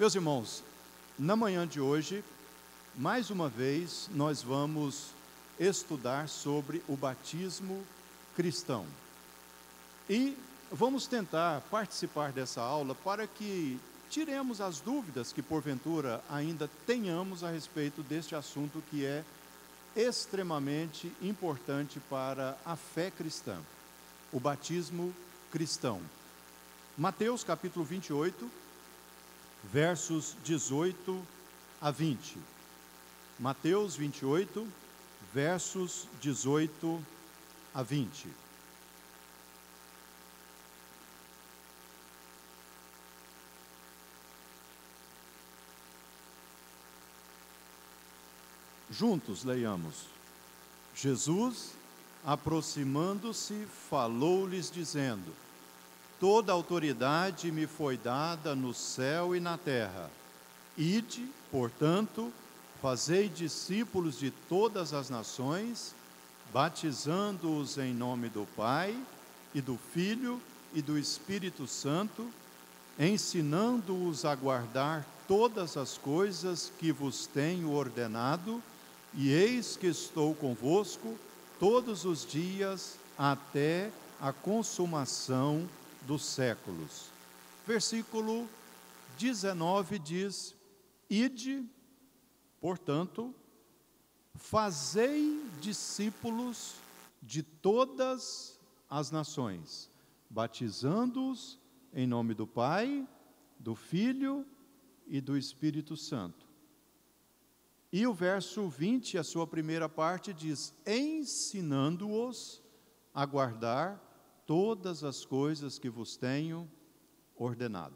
Meus irmãos, na manhã de hoje, mais uma vez, nós vamos estudar sobre o batismo cristão. E vamos tentar participar dessa aula para que tiremos as dúvidas que porventura ainda tenhamos a respeito deste assunto que é extremamente importante para a fé cristã, o batismo cristão. Mateus capítulo 28, versos 18 a 20. Mateus 28, versos 18 a 20. Juntos leiamos. Jesus, aproximando-se, falou-lhes dizendo: Toda autoridade me foi dada no céu e na terra. Ide, portanto, fazei discípulos de todas as nações, batizando-os em nome do Pai, e do Filho, e do Espírito Santo, ensinando-os a guardar todas as coisas que vos tenho ordenado, e eis que estou convosco todos os dias até a consumação dos séculos. Versículo 19 diz: Ide, portanto, fazei discípulos de todas as nações, batizando-os em nome do Pai, do Filho e do Espírito Santo. E o verso 20, a sua primeira parte, diz: ensinando-os a guardar todas as coisas que vos tenho ordenado.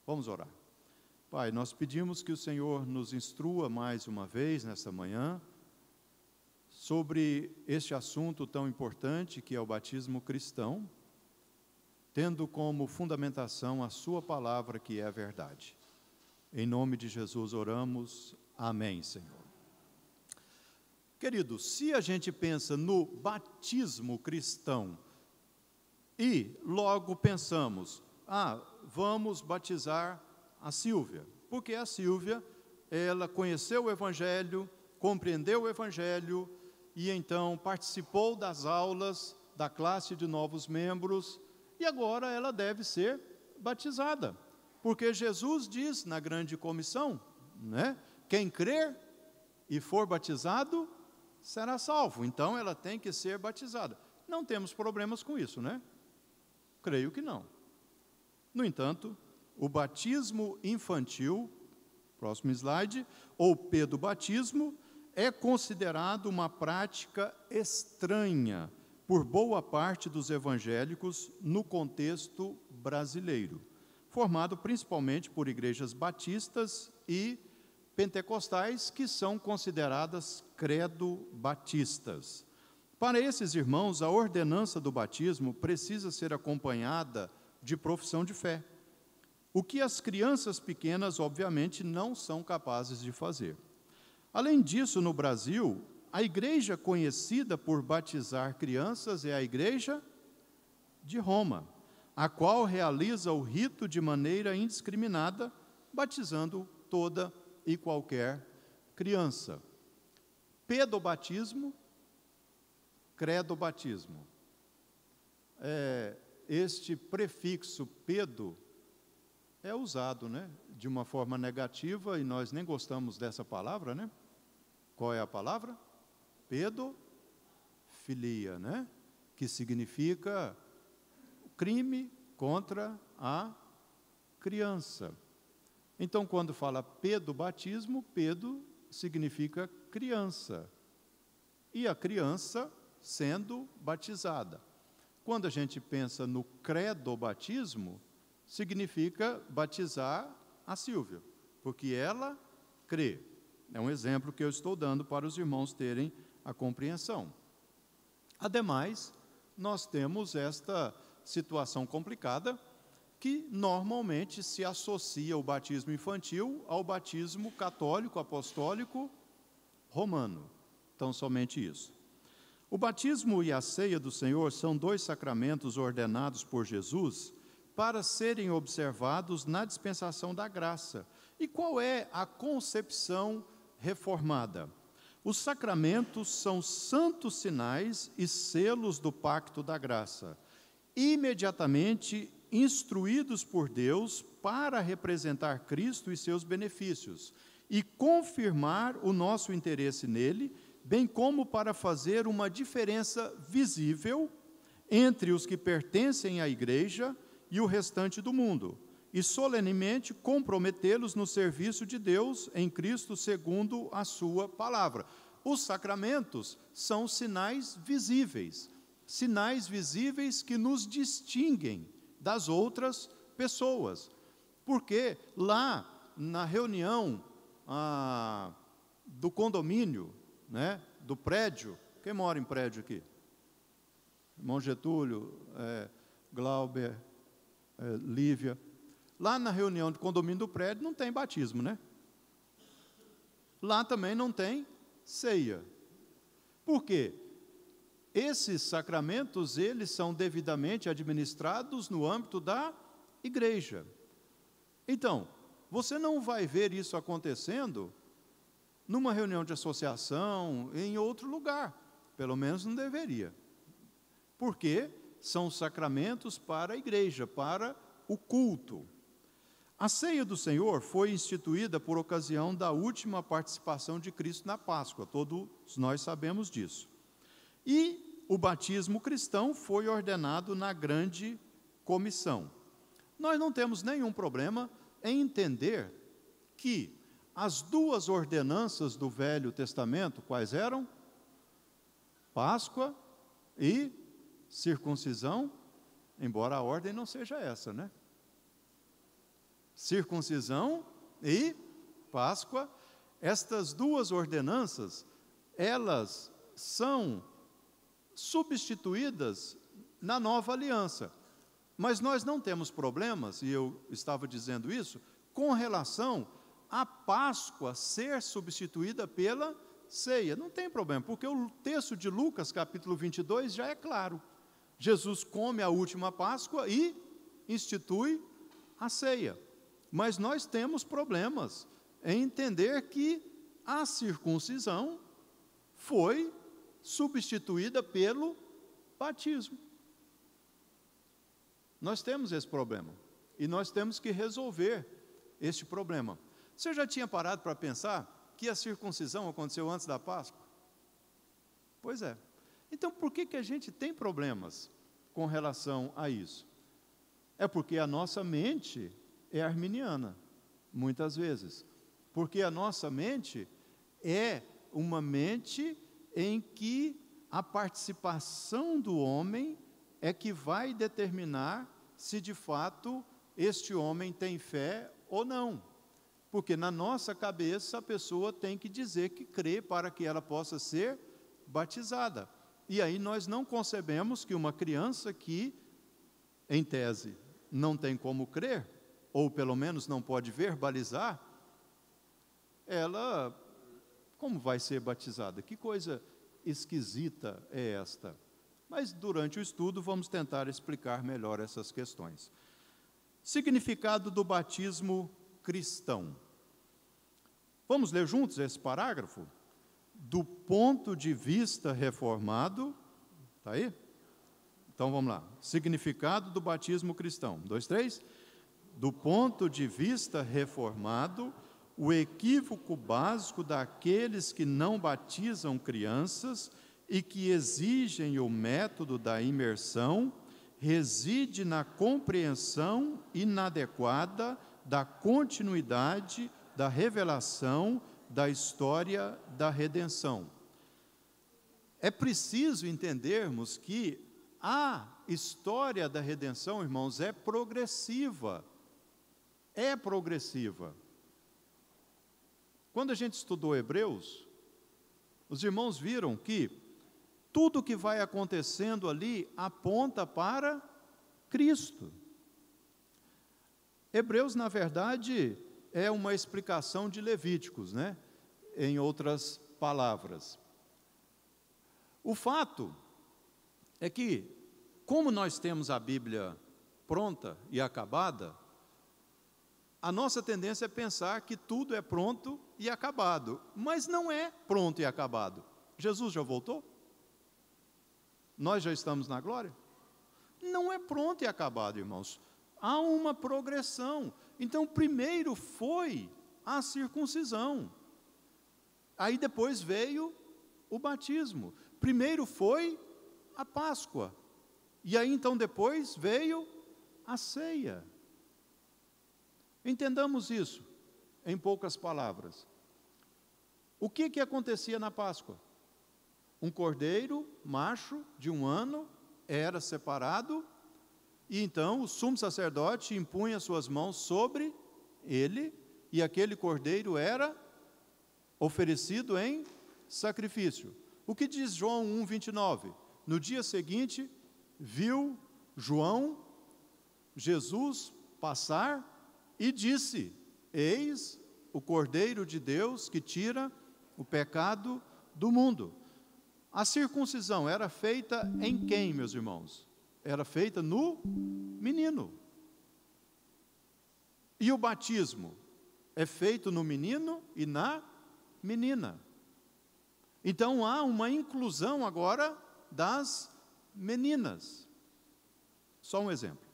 Vamos orar. Pai, nós pedimos que o Senhor nos instrua mais uma vez nesta manhã sobre este assunto tão importante que é o batismo cristão, tendo como fundamentação a sua palavra que é a verdade. Em nome de Jesus oramos. Amém, Senhor. Queridos, se a gente pensa no batismo cristão e logo pensamos, vamos batizar a Sílvia, porque a Sílvia, ela conheceu o Evangelho, compreendeu o Evangelho e então participou das aulas da classe de novos membros e agora ela deve ser batizada, porque Jesus diz na grande comissão, né? Quem crer e for batizado será salvo. Então ela tem que ser batizada. Não temos problemas com isso, né? Creio que não. No entanto, o batismo infantil, próximo slide, ou pedobatismo, é considerado uma prática estranha por boa parte dos evangélicos no contexto brasileiro, formado principalmente por igrejas batistas e pentecostais, que são consideradas credo-batistas. Para esses irmãos, a ordenança do batismo precisa ser acompanhada de profissão de fé, o que as crianças pequenas, obviamente, não são capazes de fazer. Além disso, no Brasil, a igreja conhecida por batizar crianças é a Igreja de Roma, a qual realiza o rito de maneira indiscriminada, batizando toda e qualquer criança. Pedobatismo, credobatismo. Este prefixo pedo é usado, né, de uma forma negativa e nós nem gostamos dessa palavra, né? Qual é a palavra? Pedofilia, né? Que significa crime contra a criança. Então, quando fala pedobatismo, pedo significa criança. E a criança sendo batizada. Quando a gente pensa no credobatismo, significa batizar a Sílvia, porque ela crê. É um exemplo que eu estou dando para os irmãos terem a compreensão. Ademais, nós temos esta situação complicada, que normalmente se associa o batismo infantil ao batismo católico, apostólico, romano. Então, somente isso. O batismo e a ceia do Senhor são dois sacramentos ordenados por Jesus para serem observados na dispensação da graça. E qual é a concepção reformada? Os sacramentos são santos sinais e selos do pacto da graça, imediatamente instruídos por Deus para representar Cristo e seus benefícios, e confirmar o nosso interesse nele, bem como para fazer uma diferença visível entre os que pertencem à igreja e o restante do mundo, e solenemente comprometê-los no serviço de Deus em Cristo segundo a sua palavra. Os sacramentos são sinais visíveis que nos distinguem das outras pessoas, porque lá na reunião do condomínio, né, do prédio, quem mora em prédio aqui? Irmão Getúlio, Glauber, Lívia. Lá na reunião do condomínio do prédio não tem batismo, né? Lá também não tem ceia. Por quê? Esses sacramentos, eles são devidamente administrados no âmbito da igreja. Então, você não vai ver isso acontecendo numa reunião de associação, em outro lugar. Pelo menos não deveria. Porque são sacramentos para a igreja, para o culto. A ceia do Senhor foi instituída por ocasião da última participação de Cristo na Páscoa, todos nós sabemos disso. E o batismo cristão foi ordenado na grande comissão. Nós não temos nenhum problema em entender que as duas ordenanças do Velho Testamento, quais eram? Páscoa e circuncisão, embora a ordem não seja essa, né? Circuncisão e Páscoa, estas duas ordenanças, elas são substituídas na nova aliança. Mas nós não temos problemas, e eu estava dizendo isso, com relação à Páscoa ser substituída pela ceia. Não tem problema, porque o texto de Lucas, capítulo 22, já é claro. Jesus come a última Páscoa e institui a ceia. Mas nós temos problemas em entender que a circuncisão foi substituída pelo batismo. Nós temos esse problema e nós temos que resolver este problema. Você já tinha parado para pensar que a circuncisão aconteceu antes da Páscoa? Pois é. Então, por que a gente tem problemas com relação a isso? É porque a nossa mente é arminiana, muitas vezes. Porque a nossa mente é uma mente em que a participação do homem é que vai determinar se de fato este homem tem fé ou não. Porque na nossa cabeça a pessoa tem que dizer que crê para que ela possa ser batizada. E aí nós não concebemos que uma criança que, em tese, não tem como crer, ou pelo menos não pode verbalizar, ela, como vai ser batizada? Que coisa esquisita é esta? Mas durante o estudo vamos tentar explicar melhor essas questões. Significado do batismo cristão. Vamos ler juntos esse parágrafo? Do ponto de vista reformado, está aí? Então vamos lá. Significado do batismo cristão. 1, 2, 3. Do ponto de vista reformado, o equívoco básico daqueles que não batizam crianças e que exigem o método da imersão reside na compreensão inadequada da continuidade da revelação da história da redenção. É preciso entendermos que a história da redenção, irmãos, é progressiva. É progressiva. Quando a gente estudou Hebreus, os irmãos viram que tudo que vai acontecendo ali aponta para Cristo. Hebreus, na verdade, é uma explicação de Levíticos, né? Em outras palavras. O fato é que, como nós temos a Bíblia pronta e acabada, a nossa tendência é pensar que tudo é pronto e acabado, mas não é pronto e acabado. Jesus já voltou? Nós já estamos na glória? Não é pronto e acabado, irmãos. Há uma progressão. Então, primeiro foi a circuncisão. Aí depois veio o batismo. Primeiro foi a Páscoa. E aí então depois veio a ceia. Entendamos isso em poucas palavras. O que acontecia na Páscoa? Um cordeiro macho de 1 ano era separado, e então o sumo sacerdote impunha suas mãos sobre ele, e aquele cordeiro era oferecido em sacrifício. O que diz João 1:29? No dia seguinte, viu João Jesus passar e disse: eis o Cordeiro de Deus que tira o pecado do mundo. A circuncisão era feita em quem, meus irmãos? Era feita no menino. E o batismo é feito no menino e na menina. Então há uma inclusão agora das meninas. Só um exemplo.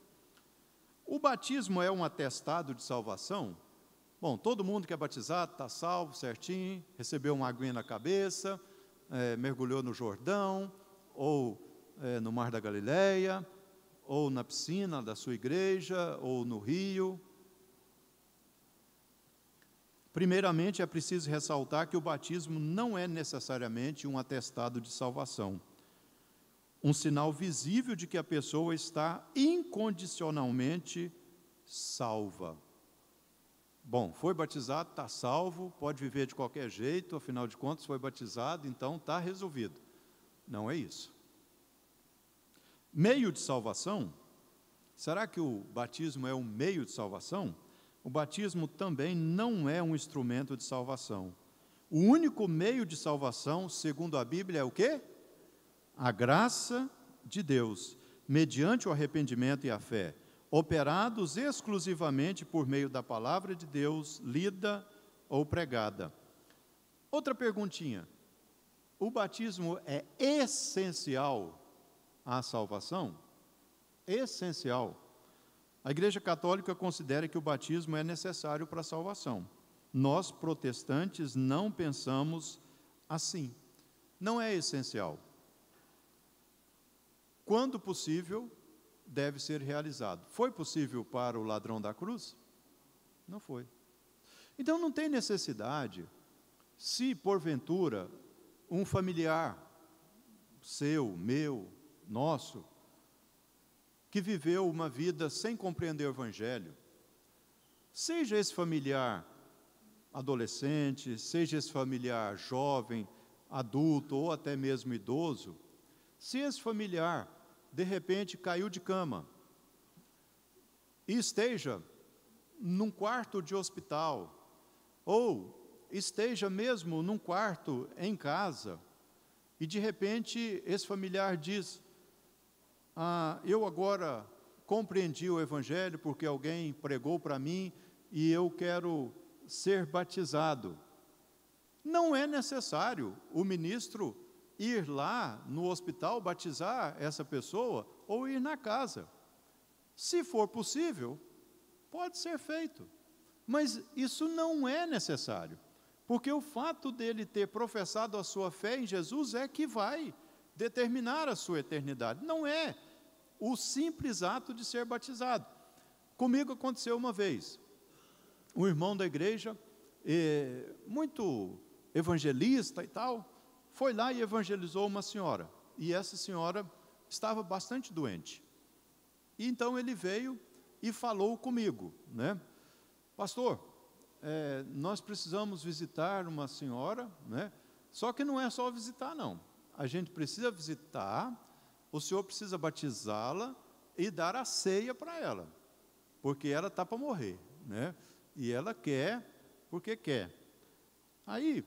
O batismo é um atestado de salvação? Bom, todo mundo que é batizado está salvo, certinho, recebeu uma aguinha na cabeça, mergulhou no Jordão, ou no Mar da Galileia, ou na piscina da sua igreja, ou no rio. Primeiramente, é preciso ressaltar que o batismo não é necessariamente um atestado de salvação, um sinal visível de que a pessoa está incondicionalmente salva. Bom, foi batizado, está salvo, pode viver de qualquer jeito, afinal de contas foi batizado, então está resolvido. Não é isso. Meio de salvação? Será que o batismo é um meio de salvação? O batismo também não é um instrumento de salvação. O único meio de salvação, segundo a Bíblia, é o quê? A graça de Deus, mediante o arrependimento e a fé, operados exclusivamente por meio da palavra de Deus, lida ou pregada. Outra perguntinha: o batismo é essencial à salvação? Essencial. A Igreja Católica considera que o batismo é necessário para a salvação. Nós, protestantes, não pensamos assim. Não é essencial. Quando possível, deve ser realizado. Foi possível para o ladrão da cruz? Não foi. Então não tem necessidade, se porventura um familiar seu, meu, nosso, que viveu uma vida sem compreender o Evangelho, seja esse familiar adolescente, seja esse familiar jovem, adulto ou até mesmo idoso, se esse familiar de repente caiu de cama e esteja num quarto de hospital, ou esteja mesmo num quarto em casa, e de repente esse familiar diz: eu agora compreendi o Evangelho porque alguém pregou para mim e eu quero ser batizado. Não é necessário o ministro ir lá no hospital batizar essa pessoa ou ir na casa. Se for possível, pode ser feito. Mas isso não é necessário, porque o fato dele ter professado a sua fé em Jesus é que vai determinar a sua eternidade. Não é o simples ato de ser batizado. Comigo aconteceu uma vez. Um irmão da igreja, muito evangelista e tal, foi lá e evangelizou uma senhora. E essa senhora estava bastante doente. E então ele veio e falou comigo, né? Pastor, nós precisamos visitar uma senhora, né? Só que não é só visitar, não. A gente precisa visitar, o senhor precisa batizá-la e dar a ceia para ela, porque ela está para morrer, né? E ela quer, porque quer. Aí,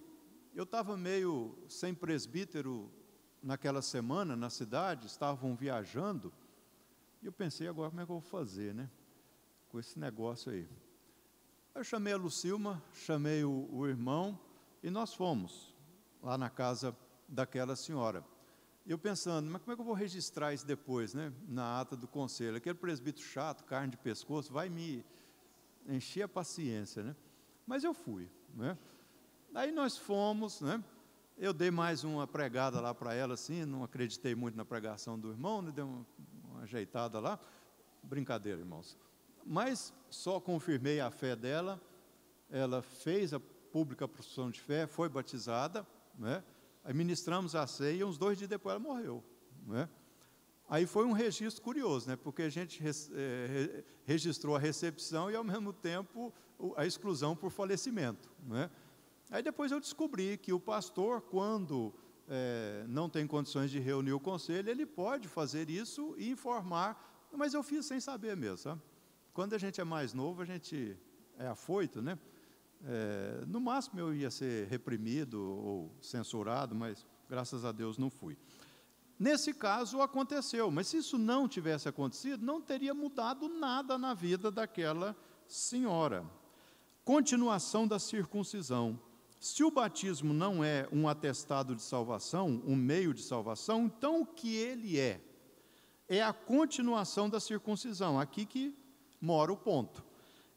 eu estava meio sem presbítero naquela semana na cidade, estavam viajando, E eu pensei, agora como é que eu vou fazer, né? Com esse negócio aí. Eu chamei a Lucilma, chamei o irmão, e nós fomos lá na casa daquela senhora. E eu pensando, mas como é que eu vou registrar isso depois, né? Na ata do conselho? Aquele presbítero chato, carne de pescoço, vai me encher a paciência, né? Mas eu fui, né? Aí nós fomos, né? Eu dei mais uma pregada lá para ela, assim, não acreditei muito na pregação do irmão, né? Dei uma ajeitada lá. Brincadeira, irmãos. Mas só confirmei a fé dela, ela fez a pública profissão de fé, foi batizada, né? Aí ministramos a ceia, uns 2 dias depois ela morreu, né? Aí foi um registro curioso, né? Porque a gente registrou a recepção e, ao mesmo tempo, a exclusão por falecimento, né? Aí depois eu descobri que o pastor, quando não tem condições de reunir o conselho, ele pode fazer isso e informar, mas eu fiz sem saber mesmo, sabe? Quando a gente é mais novo, a gente é afoito, né? No máximo eu ia ser reprimido ou censurado, mas graças a Deus não fui. Nesse caso aconteceu, mas se isso não tivesse acontecido, não teria mudado nada na vida daquela senhora. Continuação da circuncisão. Se o batismo não é um atestado de salvação, um meio de salvação, então o que ele é? É a continuação da circuncisão. Aqui que mora o ponto.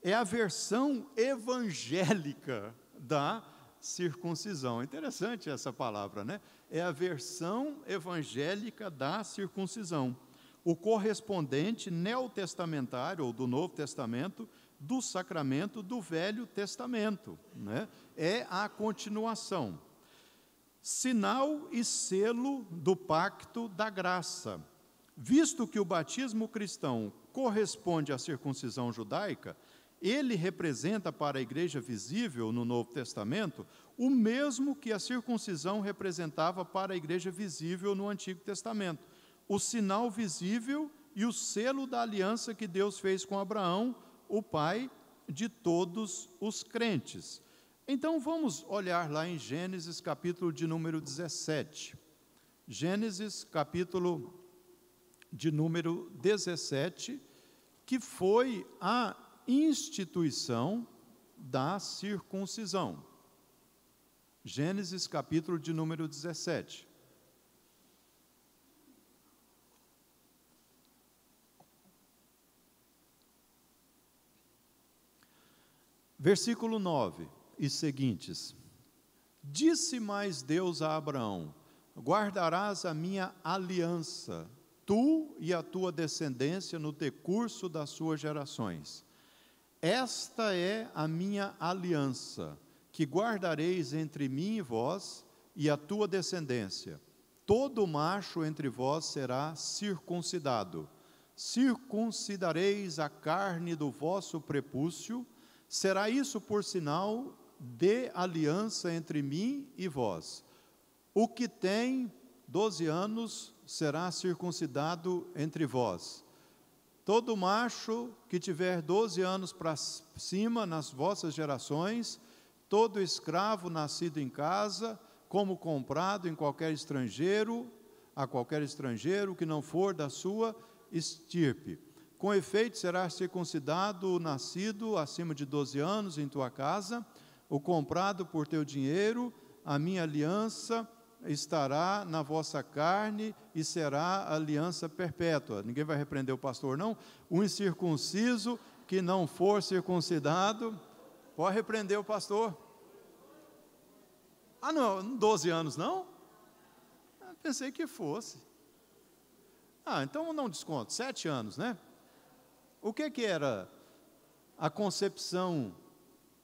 É a versão evangélica da circuncisão. Interessante essa palavra, né? É a versão evangélica da circuncisão. O correspondente neotestamentário, ou do Novo Testamento, do sacramento do Velho Testamento, né? É a continuação. Sinal e selo do pacto da graça. Visto que o batismo cristão corresponde à circuncisão judaica, ele representa para a igreja visível no Novo Testamento o mesmo que a circuncisão representava para a igreja visível no Antigo Testamento. O sinal visível e o selo da aliança que Deus fez com Abraão, o pai de todos os crentes. Então vamos olhar lá em Gênesis capítulo de número 17. Gênesis capítulo de número 17, que foi a instituição da circuncisão. Gênesis capítulo de número 17. Versículo 9 e seguintes. Disse mais Deus a Abraão: guardarás a minha aliança, tu e a tua descendência no decurso das suas gerações. Esta é a minha aliança, que guardareis entre mim e vós e a tua descendência. Todo macho entre vós será circuncidado. Circuncidareis a carne do vosso prepúcio. Será isso por sinal de aliança entre mim e vós. O que tem 12 anos será circuncidado entre vós. Todo macho que tiver 12 anos para cima nas vossas gerações, todo escravo nascido em casa, como comprado em qualquer estrangeiro, a qualquer estrangeiro que não for da sua estirpe. Com efeito, será circuncidado o nascido acima de 12 anos em tua casa, o comprado por teu dinheiro, a minha aliança estará na vossa carne e será aliança perpétua. Ninguém vai repreender o pastor, não? O incircunciso que não for circuncidado, pode repreender o pastor. Ah, não, 12 anos não? Pensei que fosse. Então não desconto, 7 anos, né? O que era a concepção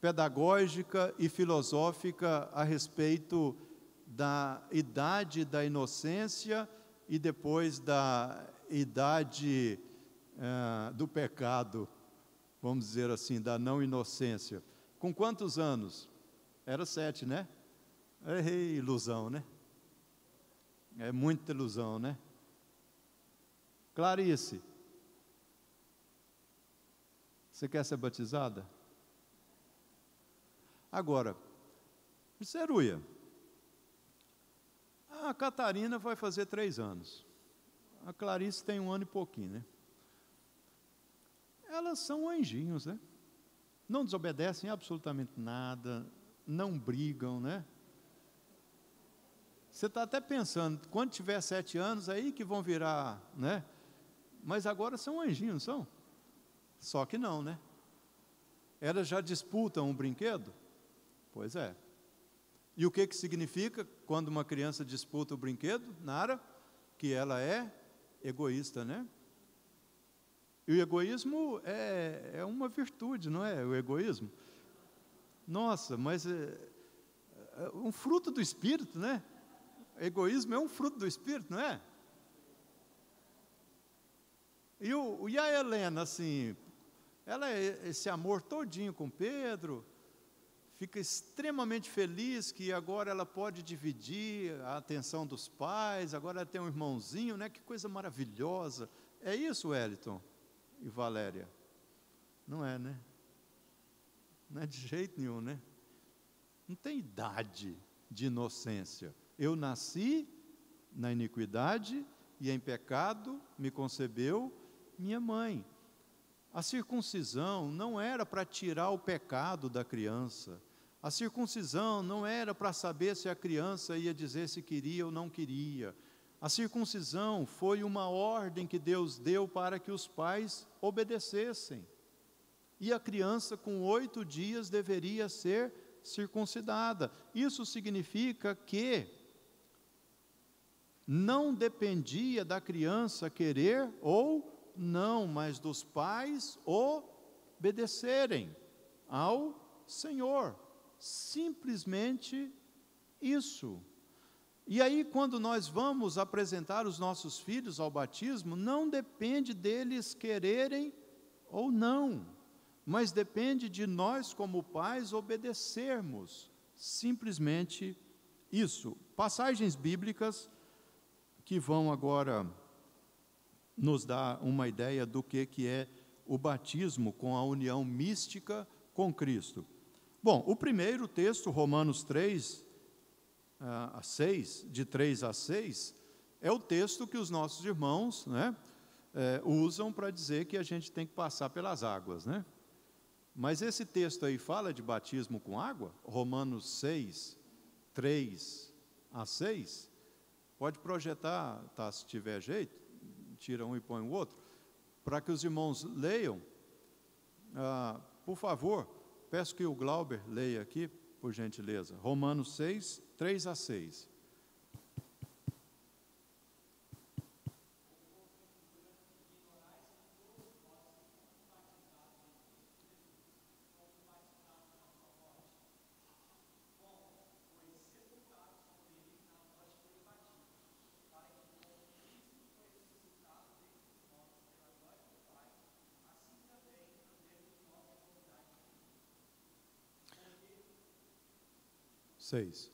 pedagógica e filosófica a respeito da idade da inocência e depois da idade do pecado, vamos dizer assim, da não inocência? Com quantos anos? Era 7, né? Ilusão, né? É muita ilusão, né? Clarice, você quer ser batizada? Agora, Ceruia, a Catarina vai fazer 3 anos. A Clarice tem 1 ano e pouquinho, né? elas são anjinhos, né? Não desobedecem absolutamente nada, não brigam, né? Você está até pensando, quando tiver 7 anos, aí que vão virar, né? Mas agora são anjinhos, não são? Só que não, né? Elas já disputam um brinquedo? Pois é. E o que significa quando uma criança disputa o brinquedo, Nara? Que ela é egoísta, né? E o egoísmo é uma virtude, não é? O egoísmo. Nossa, mas é um fruto do Espírito, né? Egoísmo é um fruto do Espírito, não é? E a Helena, assim, ela é esse amor todinho com Pedro, fica extremamente feliz que agora ela pode dividir a atenção dos pais, agora ela tem um irmãozinho, né? Que coisa maravilhosa. É isso, Wellington e Valéria? Não é, né? Não é de jeito nenhum, né? Não tem idade de inocência. Eu nasci na iniquidade e em pecado me concebeu minha mãe. A circuncisão não era para tirar o pecado da criança. A circuncisão não era para saber se a criança ia dizer se queria ou não queria. A circuncisão foi uma ordem que Deus deu para que os pais obedecessem. E a criança com 8 dias deveria ser circuncidada. Isso significa que não dependia da criança querer ou não, mas dos pais obedecerem ao Senhor. Simplesmente isso. E aí, quando nós vamos apresentar os nossos filhos ao batismo, não depende deles quererem ou não, mas depende de nós, como pais, obedecermos. Simplesmente isso. Passagens bíblicas que vão agora nos dar uma ideia do que é o batismo com a união mística com Cristo. Bom, o primeiro texto, Romanos 3, a 6, de 3 a 6, é o texto que os nossos irmãos, né, usam para dizer que a gente tem que passar pelas águas, né? Mas esse texto aí fala de batismo com água, Romanos 6, 3 a 6, pode projetar, tá, se tiver jeito, tira um e põe o outro, para que os irmãos leiam. Por favor, peço que o Glauber leia aqui, por gentileza, Romanos 6, 3 a 6. Seis.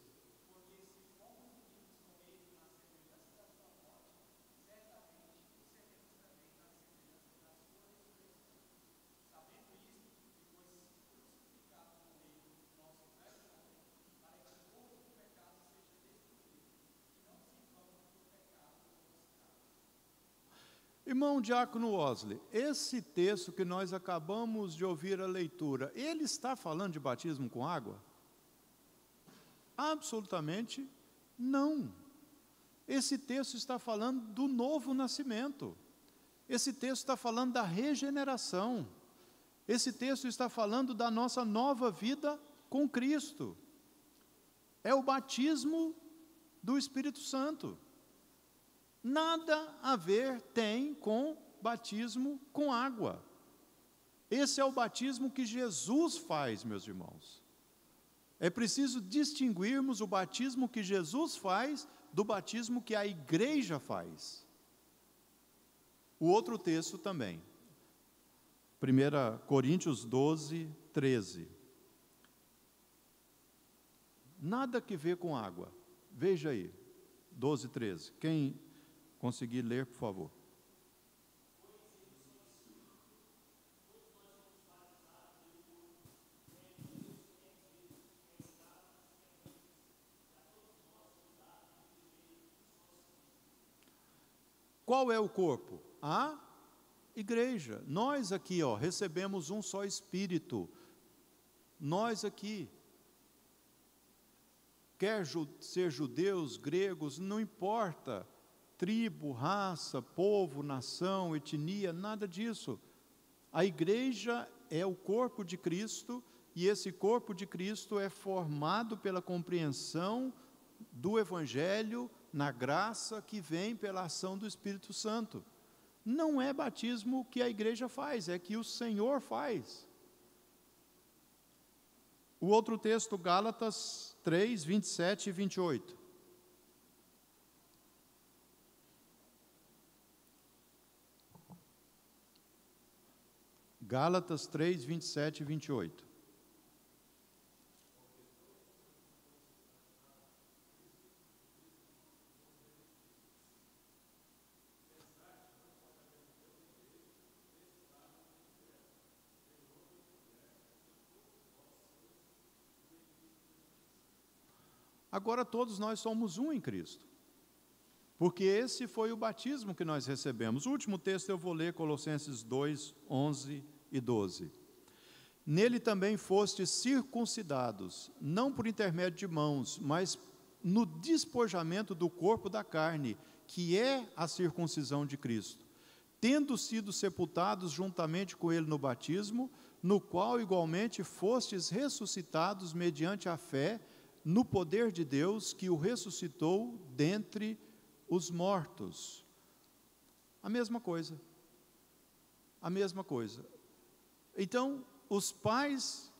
Irmão Diácono Wesley, esse texto que nós acabamos de ouvir a leitura, ele está falando de batismo com água? Absolutamente não. Esse texto está falando do novo nascimento. Esse texto está falando da regeneração. Esse texto está falando da nossa nova vida com Cristo. É o batismo do Espírito Santo. Nada a ver tem com batismo com água. Esse é o batismo que Jesus faz, meus irmãos. É preciso distinguirmos o batismo que Jesus faz do batismo que a igreja faz. O outro texto também. 1 Coríntios 12, 13. Nada que ver com água. Veja aí, 12, 13. Quem conseguir ler, por favor. Qual é o corpo? A Igreja, nós aqui, recebemos um só Espírito. Nós aqui, quer ser judeus, gregos, não importa, tribo, raça, povo, nação, etnia, nada disso. A igreja é o corpo de Cristo, e esse corpo de Cristo é formado pela compreensão do Evangelho na graça que vem pela ação do Espírito Santo. Não é batismo que a igreja faz, é que o Senhor faz. O outro texto, Gálatas 3, 27 e 28. Gálatas 3, 27 e 28. Agora todos nós somos um em Cristo, porque esse foi o batismo que nós recebemos. O último texto eu vou ler, Colossenses 2, 11 e 12. Nele também fostes circuncidados, não por intermédio de mãos, mas no despojamento do corpo da carne, que é a circuncisão de Cristo, tendo sido sepultados juntamente com ele no batismo, no qual igualmente fostes ressuscitados mediante a fé no poder de Deus que o ressuscitou dentre os mortos. A mesma coisa. A mesma coisa. Então, os pais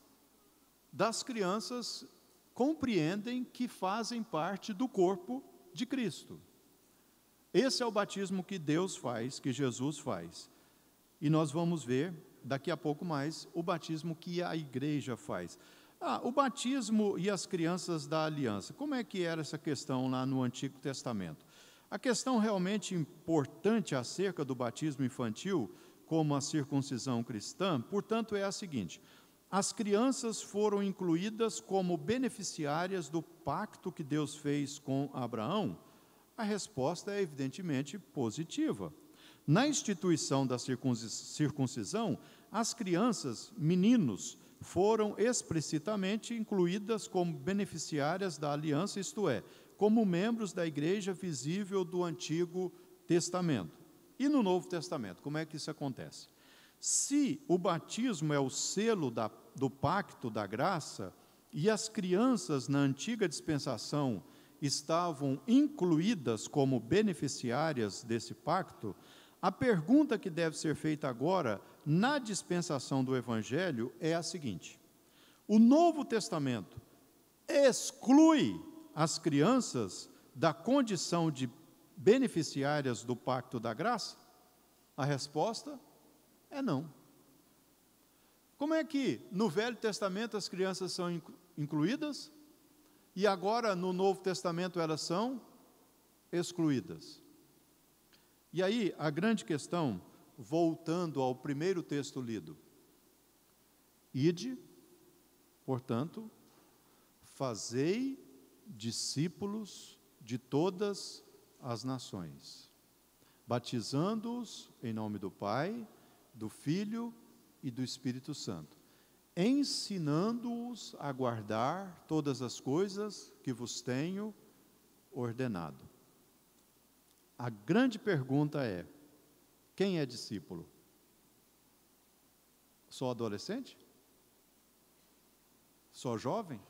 das crianças compreendem que fazem parte do corpo de Cristo. Esse é o batismo que Deus faz, que Jesus faz. E nós vamos ver, daqui a pouco mais, o batismo que a igreja faz. O batismo e as crianças da aliança. Como é que era essa questão lá no Antigo Testamento? A questão realmente importante acerca do batismo infantil, como a circuncisão cristã, portanto, é a seguinte: as crianças foram incluídas como beneficiárias do pacto que Deus fez com Abraão? A resposta é evidentemente positiva. Na instituição da circuncisão, as crianças, meninos, foram explicitamente incluídas como beneficiárias da aliança, isto é, como membros da igreja visível do Antigo Testamento. E no Novo Testamento, como é que isso acontece? Se o batismo é o selo do pacto da graça, e as crianças na antiga dispensação estavam incluídas como beneficiárias desse pacto, a pergunta que deve ser feita agora, na dispensação do Evangelho, é a seguinte: o Novo Testamento exclui as crianças da condição de beneficiárias do pacto da graça? A resposta é não. Como é que no Velho Testamento as crianças são incluídas e agora no Novo Testamento elas são excluídas? E aí, a grande questão, voltando ao primeiro texto lido: ide, portanto, fazei discípulos de todas as nações, batizando-os em nome do Pai, do Filho e do Espírito Santo, ensinando-os a guardar todas as coisas que vos tenho ordenado. A grande pergunta é: quem é discípulo? Só adolescente? Só jovem?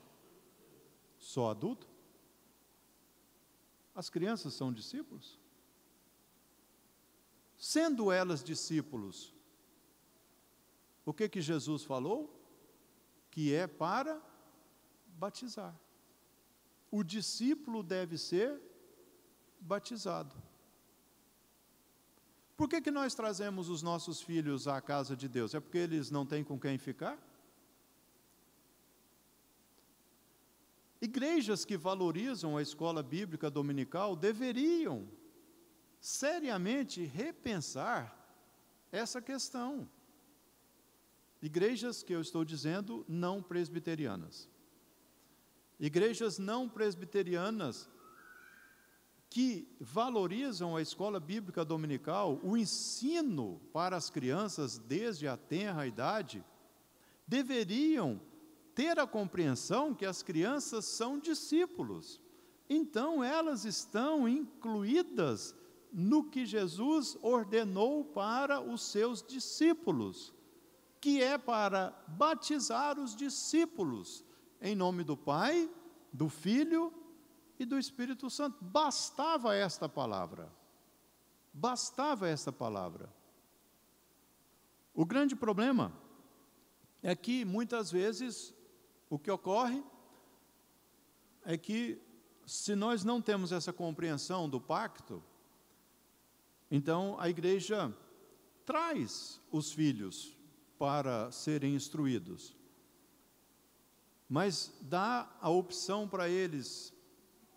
Só adulto? As crianças são discípulos? Sendo elas discípulos, o que Jesus falou? Que é para batizar. O discípulo deve ser batizado. Por que nós trazemos os nossos filhos à casa de Deus? É porque eles não têm com quem ficar? Igrejas que valorizam a escola bíblica dominical deveriam seriamente repensar essa questão. Igrejas que eu estou dizendo não presbiterianas. Igrejas não presbiterianas que valorizam a escola bíblica dominical, o ensino para as crianças desde a tenra idade, deveriam ter a compreensão que as crianças são discípulos. Então, elas estão incluídas no que Jesus ordenou para os seus discípulos, que é para batizar os discípulos em nome do Pai, do Filho e do Espírito Santo. Bastava esta palavra. Bastava esta palavra. O grande problema é que, muitas vezes, o que ocorre é que, se nós não temos essa compreensão do pacto, então a igreja traz os filhos para serem instruídos, mas dá a opção para eles,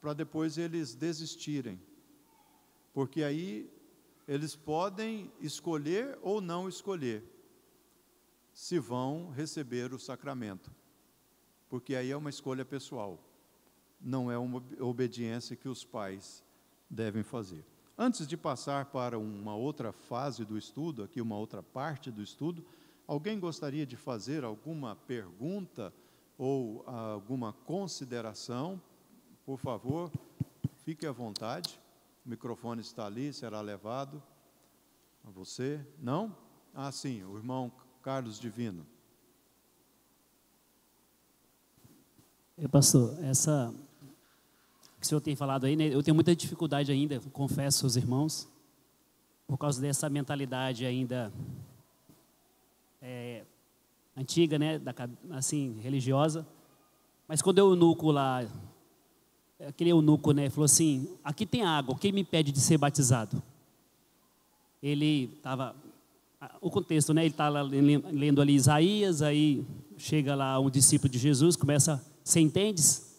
para depois eles desistirem, porque aí eles podem escolher ou não escolher se vão receber o sacramento, porque aí é uma escolha pessoal, não é uma obediência que os pais devem fazer. Antes de passar para uma outra fase do estudo, aqui uma outra parte do estudo, alguém gostaria de fazer alguma pergunta ou alguma consideração? Por favor, fique à vontade. O microfone está ali, será levado a você. Não? Ah, sim, o irmão Carlos Divino. Pastor, essa que o senhor tem falado aí, né, eu tenho muita dificuldade ainda, confesso aos irmãos, por causa dessa mentalidade ainda antiga, né, assim, religiosa. Mas quando o eunuco lá, aquele eunuco, né, falou assim: aqui tem água, quem me impede de ser batizado? Ele estava, o contexto, né, ele está lendo ali Isaías, aí chega lá um discípulo de Jesus, começa: você entendes?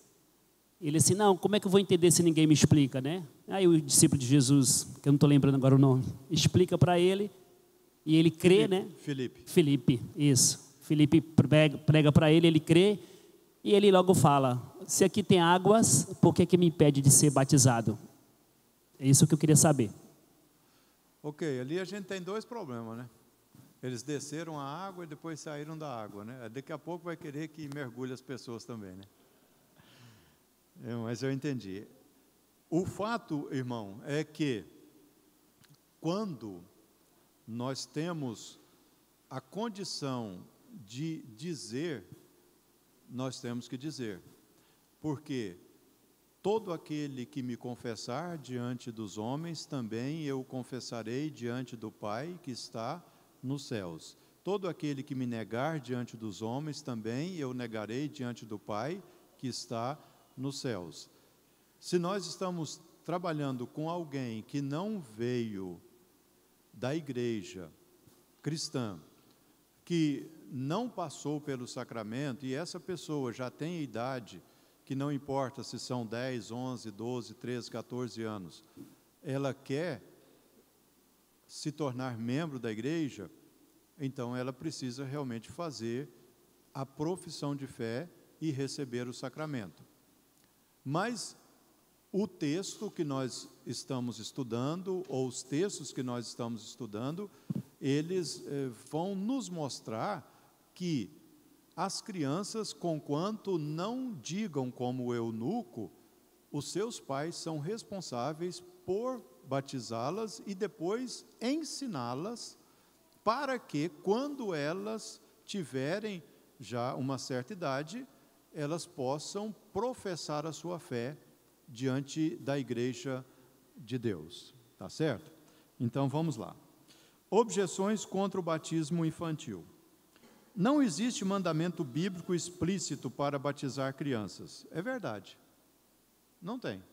Ele assim: não, como é que eu vou entender se ninguém me explica, né? Aí o discípulo de Jesus, que eu não estou lembrando agora o nome, explica para ele, e ele crê, né? Filipe, isso. Filipe prega para ele, ele crê, e ele logo fala: se aqui tem águas, por que me impede de ser batizado? É isso que eu queria saber. Ok, ali a gente tem dois problemas, né? Eles desceram a água e depois saíram da água, né? Daqui a pouco vai querer que mergulhe as pessoas também, né? Mas eu entendi. O fato, irmão, é que quando nós temos a condição de dizer, nós temos que dizer, porque todo aquele que me confessar diante dos homens, também eu confessarei diante do Pai que está nos céus. Todo aquele que me negar diante dos homens, também eu negarei diante do Pai que está nos céus. Se nós estamos trabalhando com alguém que não veio da igreja cristã, que não passou pelo sacramento, e essa pessoa já tem idade, que não importa se são 10, 11, 12, 13, 14 anos, ela quer se tornar membro da igreja, então ela precisa realmente fazer a profissão de fé e receber o sacramento. Mas o texto que nós estamos estudando, ou os textos que nós estamos estudando, eles vão nos mostrar que as crianças, conquanto não digam como o eunuco, os seus pais são responsáveis por batizá-las e depois ensiná-las, para que, quando elas tiverem já uma certa idade, elas possam professar a sua fé diante da igreja de Deus. Tá certo? Então, vamos lá. Objeções contra o batismo infantil. Não existe mandamento bíblico explícito para batizar crianças. É verdade. Não tem.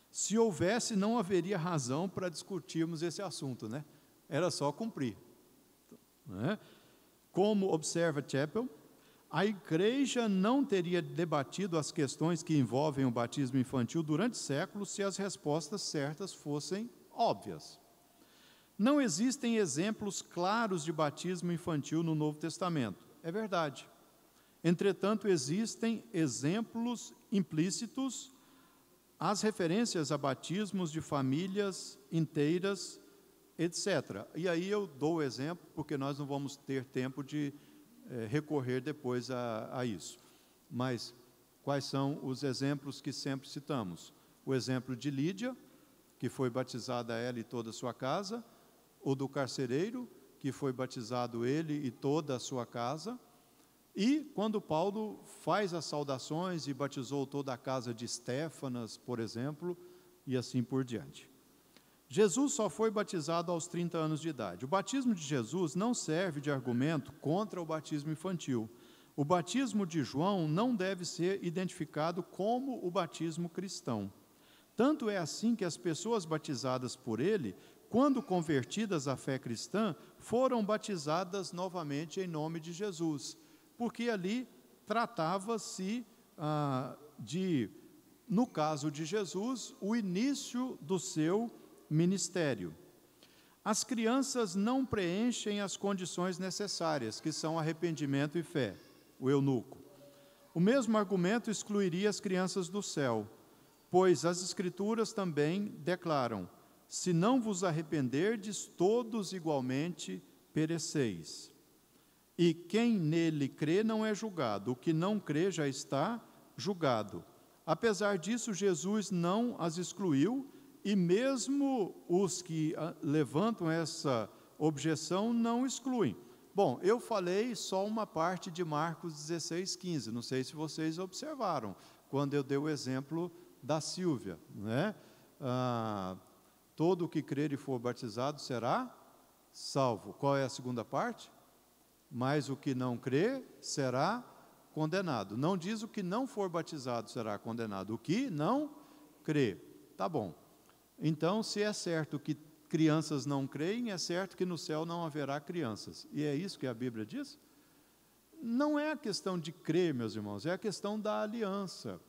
Se houvesse, não haveria razão para discutirmos esse assunto, né? Era só cumprir. Né? Como observa Chappell, a igreja não teria debatido as questões que envolvem o batismo infantil durante séculos se as respostas certas fossem óbvias. Não existem exemplos claros de batismo infantil no Novo Testamento. É verdade. Entretanto, existem exemplos implícitos as referências a batismos de famílias inteiras, etc. E aí eu dou o exemplo, porque nós não vamos ter tempo de recorrer depois a isso. Mas quais são os exemplos que sempre citamos? O exemplo de Lídia, que foi batizada ela e toda a sua casa, o do carcereiro, que foi batizado ele e toda a sua casa, e quando Paulo faz as saudações e batizou toda a casa de Estéfanas, por exemplo, e assim por diante. Jesus só foi batizado aos 30 anos de idade. O batismo de Jesus não serve de argumento contra o batismo infantil. O batismo de João não deve ser identificado como o batismo cristão. Tanto é assim que as pessoas batizadas por ele, quando convertidas à fé cristã, foram batizadas novamente em nome de Jesus, porque ali tratava-se no caso de Jesus, o início do seu ministério. As crianças não preenchem as condições necessárias, que são arrependimento e fé, o eunuco. O mesmo argumento excluiria as crianças do céu, pois as Escrituras também declaram: se não vos arrependerdes, todos igualmente pereceis. E quem nele crê não é julgado, o que não crê já está julgado. Apesar disso, Jesus não as excluiu, e mesmo os que levantam essa objeção não excluem. Bom, eu falei só uma parte de Marcos 16:15, não sei se vocês observaram, quando eu dei o exemplo da Sílvia, né? Todo o que crer e for batizado será salvo. Qual é a segunda parte? Mas o que não crer será condenado. Não diz o que não for batizado será condenado, o que não crê. Tá bom. Então, se é certo que crianças não creem, é certo que no céu não haverá crianças. E é isso que a Bíblia diz? Não é a questão de crer, meus irmãos, é a questão da aliança.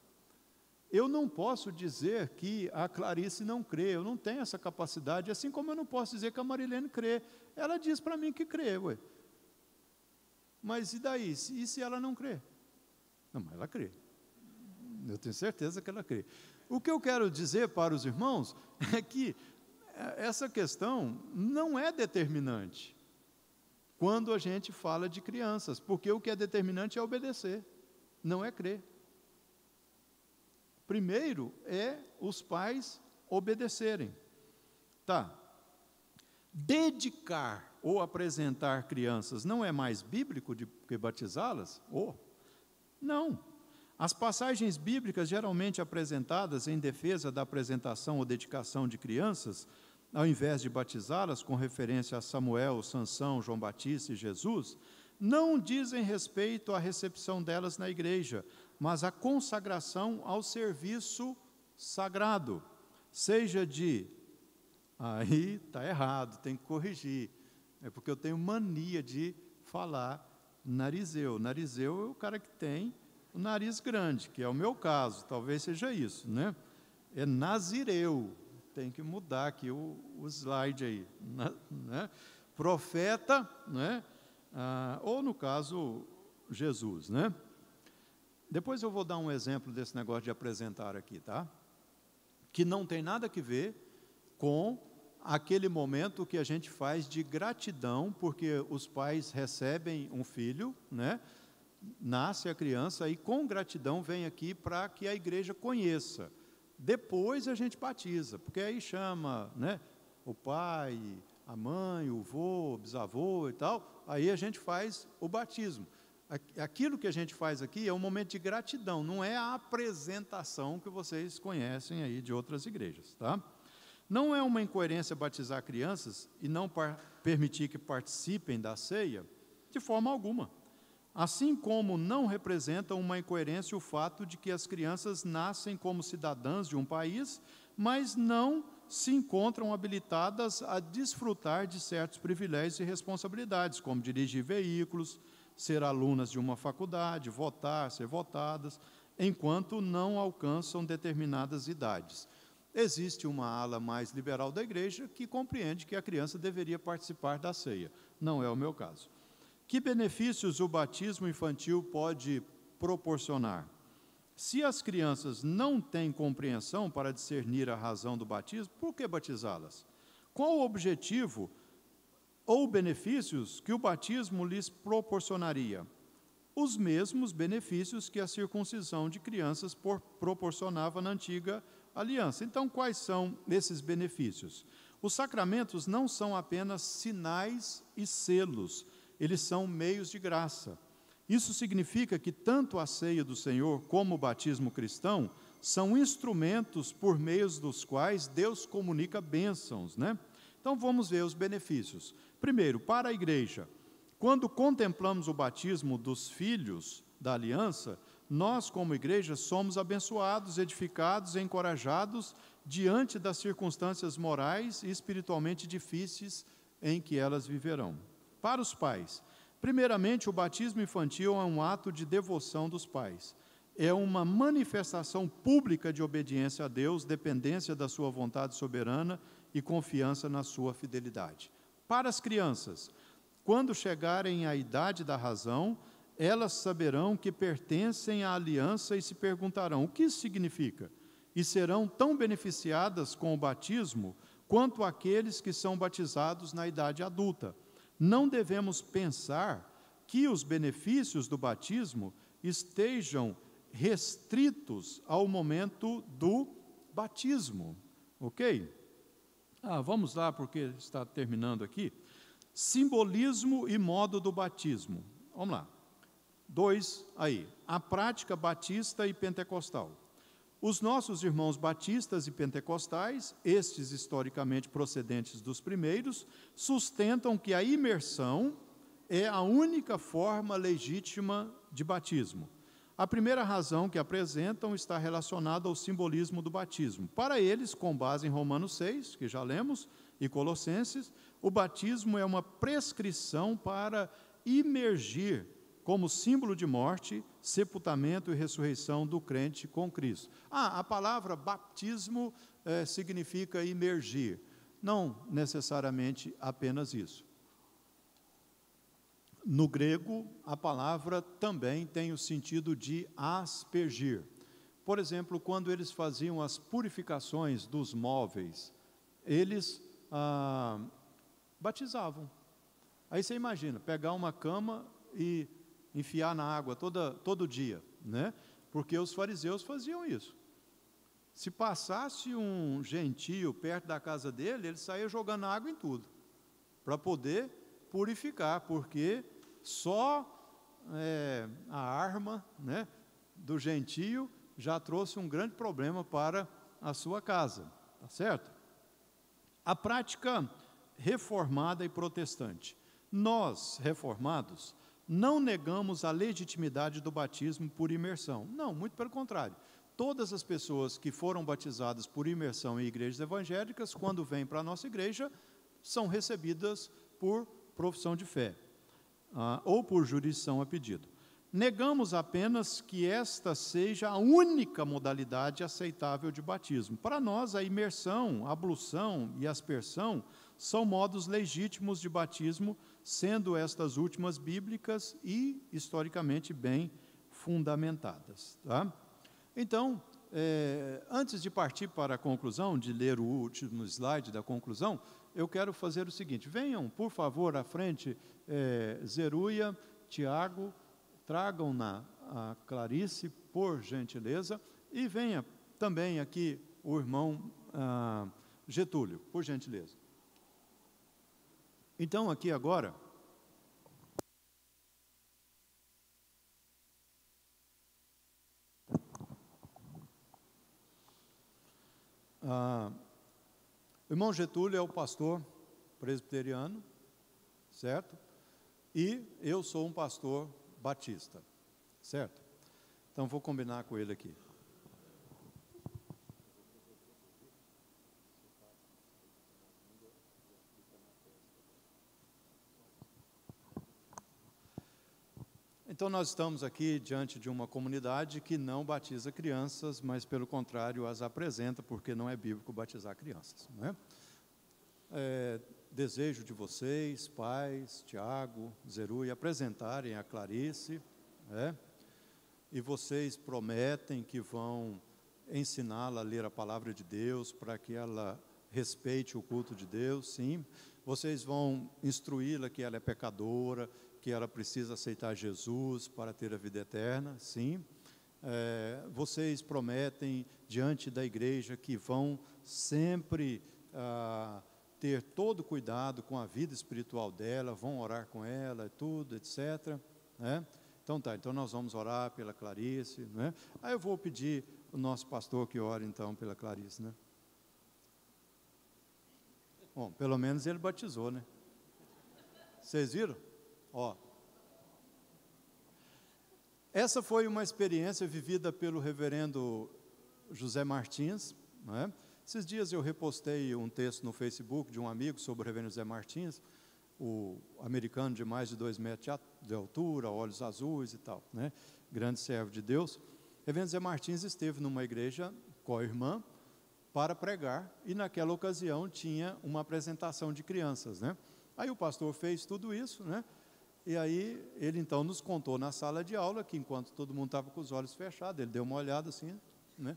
Eu não posso dizer que a Clarice não crê, eu não tenho essa capacidade, assim como eu não posso dizer que a Marilene crê. Ela diz para mim que crê, ué. Mas e daí? E se ela não crê? Não, mas ela crê. Eu tenho certeza que ela crê. O que eu quero dizer para os irmãos é que essa questão não é determinante quando a gente fala de crianças, porque o que é determinante é obedecer, não é crer. Primeiro é os pais obedecerem. Tá. Dedicar ou apresentar crianças não é mais bíblico do que batizá-las? Não. As passagens bíblicas geralmente apresentadas em defesa da apresentação ou dedicação de crianças, ao invés de batizá-las, com referência a Samuel, Sansão, João Batista e Jesus, não dizem respeito à recepção delas na igreja, mas à consagração ao serviço sagrado, seja de... Aí está errado, tem que corrigir. É porque eu tenho mania de falar narizeu. Narizeu é o cara que tem o nariz grande, que é o meu caso, talvez seja isso, né? É nazireu, tem que mudar aqui o slide aí, né? Profeta, né? Ou no caso, Jesus, né? Depois eu vou dar um exemplo desse negócio de apresentar aqui, tá? Que não tem nada a ver com aquele momento que a gente faz de gratidão, porque os pais recebem um filho, né? Nasce a criança e com gratidão vem aqui para que a igreja conheça. Depois a gente batiza, porque aí chama, né, o pai, a mãe, o vô, o bisavô e tal, aí a gente faz o batismo. Aquilo que a gente faz aqui é um momento de gratidão, não é a apresentação que vocês conhecem aí de outras igrejas, tá? Não é uma incoerência batizar crianças e não permitir que participem da ceia, de forma alguma. Assim como não representa uma incoerência o fato de que as crianças nascem como cidadãs de um país, mas não se encontram habilitadas a desfrutar de certos privilégios e responsabilidades, como dirigir veículos, ser alunas de uma faculdade, votar, ser votadas, enquanto não alcançam determinadas idades. Existe uma ala mais liberal da igreja que compreende que a criança deveria participar da ceia. Não é o meu caso. Que benefícios o batismo infantil pode proporcionar? Se as crianças não têm compreensão para discernir a razão do batismo, por que batizá-las? Qual o objetivo ou benefícios que o batismo lhes proporcionaria? Os mesmos benefícios que a circuncisão de crianças proporcionava na antiga aliança. Então, quais são esses benefícios? Os sacramentos não são apenas sinais e selos, eles são meios de graça. Isso significa que tanto a ceia do Senhor como o batismo cristão são instrumentos por meio dos quais Deus comunica bênçãos, né? Então vamos ver os benefícios. Primeiro, para a igreja, quando contemplamos o batismo dos filhos da aliança, nós como igreja somos abençoados, edificados e encorajados diante das circunstâncias morais e espiritualmente difíceis em que elas viverão. Para os pais, primeiramente, o batismo infantil é um ato de devoção dos pais. É uma manifestação pública de obediência a Deus, dependência da sua vontade soberana e confiança na sua fidelidade. Para as crianças, quando chegarem à idade da razão, elas saberão que pertencem à aliança e se perguntarão: o que isso significa? E serão tão beneficiadas com o batismo quanto aqueles que são batizados na idade adulta. Não devemos pensar que os benefícios do batismo estejam restritos ao momento do batismo, ok? Vamos lá, porque está terminando aqui. Simbolismo e modo do batismo. Vamos lá. 2 aí. A prática batista e pentecostal. Os nossos irmãos batistas e pentecostais, estes historicamente procedentes dos primeiros, sustentam que a imersão é a única forma legítima de batismo. A primeira razão que apresentam está relacionada ao simbolismo do batismo. Para eles, com base em Romanos 6, que já lemos, e Colossenses, o batismo é uma prescrição para imergir como símbolo de morte, sepultamento e ressurreição do crente com Cristo. A palavra batismo significa imergir. Não necessariamente apenas isso. No grego, a palavra também tem o sentido de aspergir. Por exemplo, quando eles faziam as purificações dos móveis, eles batizavam. Aí você imagina, pegar uma cama e enfiar na água todo dia, né? Porque os fariseus faziam isso. Se passasse um gentio perto da casa dele, ele saía jogando água em tudo, para poder purificar, porque só a arma, né, do gentio já trouxe um grande problema para a sua casa, tá certo? A prática reformada e protestante. Nós, reformados, não negamos a legitimidade do batismo por imersão. Não, muito pelo contrário. Todas as pessoas que foram batizadas por imersão em igrejas evangélicas, quando vêm para a nossa igreja, são recebidas por profissão de fé, ou por jurisdição a pedido. Negamos apenas que esta seja a única modalidade aceitável de batismo. Para nós, a imersão, a ablução e a aspersão são modos legítimos de batismo, sendo estas últimas bíblicas e historicamente bem fundamentadas. Tá? Então, antes de partir para a conclusão, de ler o último slide da conclusão, eu quero fazer o seguinte: venham, por favor, à frente, Zeruia, Tiago, tragam-na a Clarice, por gentileza, e venha também aqui o irmão Getúlio, por gentileza. Então, aqui agora, o irmão Getúlio é o pastor presbiteriano, certo? E eu sou um pastor batista, certo? Então, vou combinar com ele aqui. Então, nós estamos aqui diante de uma comunidade que não batiza crianças, mas, pelo contrário, as apresenta, porque não é bíblico batizar crianças. Não é? Desejo de vocês, pais, Tiago, Zeruia, apresentarem a Clarice, e vocês prometem que vão ensiná-la a ler a palavra de Deus para que ela respeite o culto de Deus, sim. Vocês vão instruí-la que ela é pecadora, que ela precisa aceitar Jesus para ter a vida eterna, sim. Vocês prometem diante da igreja que vão sempre ter todo cuidado com a vida espiritual dela, vão orar com ela, tudo, etc. Né? Então tá, então nós vamos orar pela Clarice, né? Aí eu vou pedir o nosso pastor que ore então pela Clarice, né? Bom, pelo menos ele batizou, né? Vocês viram? Ó. Essa foi uma experiência vivida pelo reverendo José Martins, né? Esses dias eu repostei um texto no Facebook de um amigo sobre o reverendo José Martins, o americano de mais de 2 metros de altura, olhos azuis e tal, né? Grande servo de Deus. O reverendo José Martins esteve numa igreja com a irmã para pregar, e naquela ocasião tinha uma apresentação de crianças, né? Aí o pastor fez tudo isso, né? E aí ele então nos contou na sala de aula que enquanto todo mundo estava com os olhos fechados, ele deu uma olhada assim, né?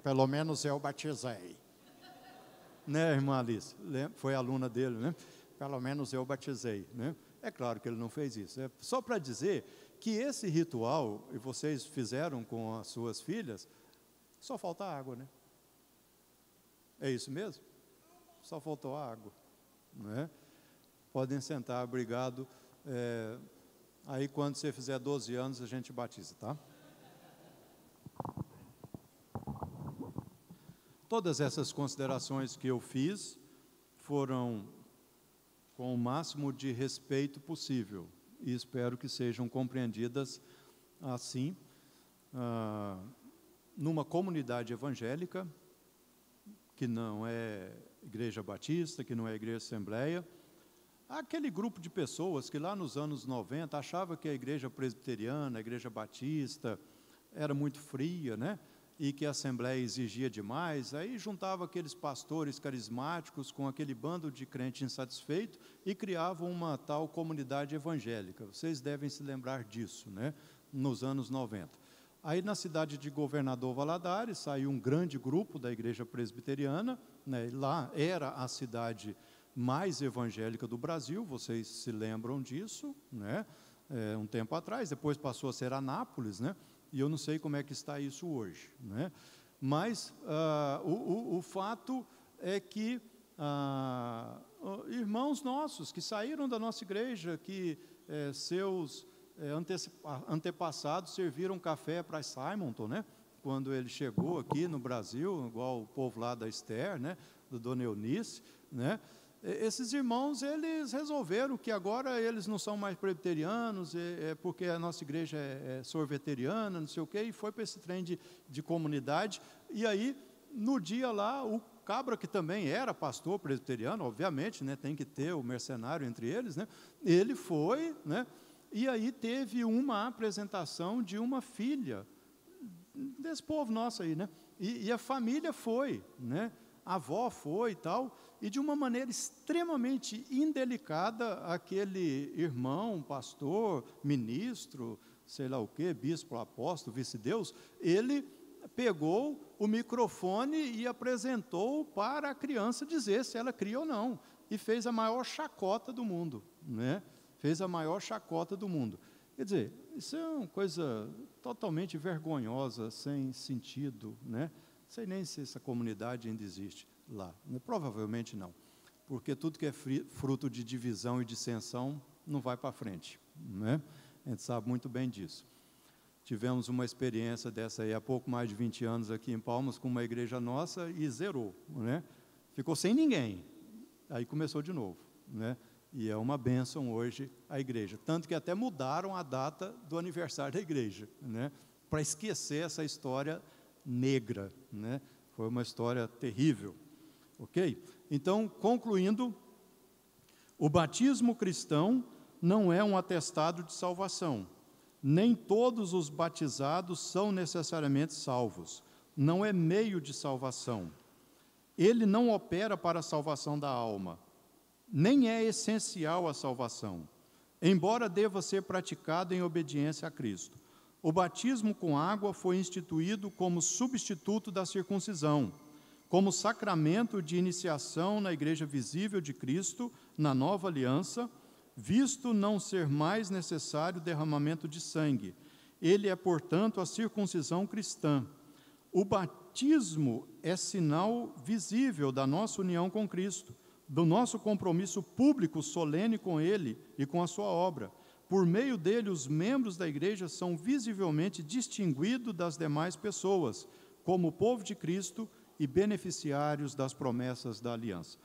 Pelo menos eu batizei. Né, irmã Alice? Foi aluna dele, né? Pelo menos eu batizei, né? É claro que ele não fez isso. É só para dizer que esse ritual, e vocês fizeram com as suas filhas, só falta água, né? É isso mesmo? Só faltou água, né? Podem sentar, obrigado. Aí quando você fizer 12 anos a gente batiza, tá? Todas essas considerações que eu fiz foram com o máximo de respeito possível e espero que sejam compreendidas assim, numa comunidade evangélica que não é igreja batista, que não é igreja assembleia. Aquele grupo de pessoas que lá nos anos 90 achava que a igreja presbiteriana, a igreja batista era muito fria, né? E que a Assembleia exigia demais, aí juntava aqueles pastores carismáticos com aquele bando de crente insatisfeito e criavam uma tal comunidade evangélica. Vocês devem se lembrar disso, né? Nos anos 90. Aí na cidade de Governador Valadares saiu um grande grupo da igreja presbiteriana, né? Lá era a cidade mais evangélica do Brasil, vocês se lembram disso, né? Um tempo atrás, depois passou a ser Anápolis, né? E eu não sei como é que está isso hoje, né? Mas o fato é que irmãos nossos que saíram da nossa igreja, que seus antepassados serviram café para Simonton, né? Quando ele chegou aqui no Brasil, igual o povo lá da Esther, né? Do Dona Eunice, né? Esses irmãos, eles resolveram que agora eles não são mais presbiterianos, porque a nossa igreja é sorveteriana, não sei o quê, e foi para esse trem de comunidade. E aí, no dia lá, o Cabra, que também era pastor presbiteriano, obviamente, né, tem que ter o mercenário entre eles, né, ele foi, né, e aí teve uma apresentação de uma filha desse povo nosso aí, né, e a família foi, né, a avó foi e tal, e de uma maneira extremamente indelicada, aquele irmão, pastor, ministro, sei lá o quê, bispo, apóstolo, vice-deus, ele pegou o microfone e apresentou para a criança dizer se ela cria ou não, e fez a maior chacota do mundo, né? Fez a maior chacota do mundo. Quer dizer, isso é uma coisa totalmente vergonhosa, sem sentido, né? Não sei nem se essa comunidade ainda existe lá, provavelmente não, porque tudo que é fruto de divisão e dissensão não vai para frente, né? A gente sabe muito bem disso. Tivemos uma experiência dessa aí há pouco mais de 20 anos aqui em Palmas com uma igreja nossa e zerou, né? Ficou sem ninguém, aí começou de novo, né? E é uma bênção hoje a igreja, tanto que até mudaram a data do aniversário da igreja, né? Para esquecer essa história negra, né? Foi uma história terrível, ok? Então, concluindo, o batismo cristão não é um atestado de salvação, nem todos os batizados são necessariamente salvos, não é meio de salvação, ele não opera para a salvação da alma, nem é essencial à salvação, embora deva ser praticado em obediência a Cristo. O batismo com água foi instituído como substituto da circuncisão, como sacramento de iniciação na igreja visível de Cristo, na nova aliança, visto não ser mais necessário o derramamento de sangue. Ele é, portanto, a circuncisão cristã. O batismo é sinal visível da nossa união com Cristo, do nosso compromisso público solene com Ele e com a sua obra. Por meio dele, os membros da igreja são visivelmente distinguidos das demais pessoas, como povo de Cristo e beneficiários das promessas da aliança.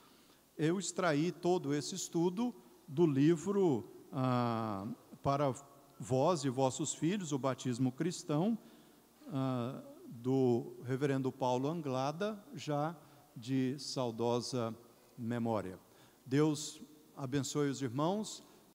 Eu extraí todo esse estudo do livro Para Vós e Vossos Filhos, o Batismo Cristão, do reverendo Paulo Anglada, já de saudosa memória. Deus abençoe os irmãos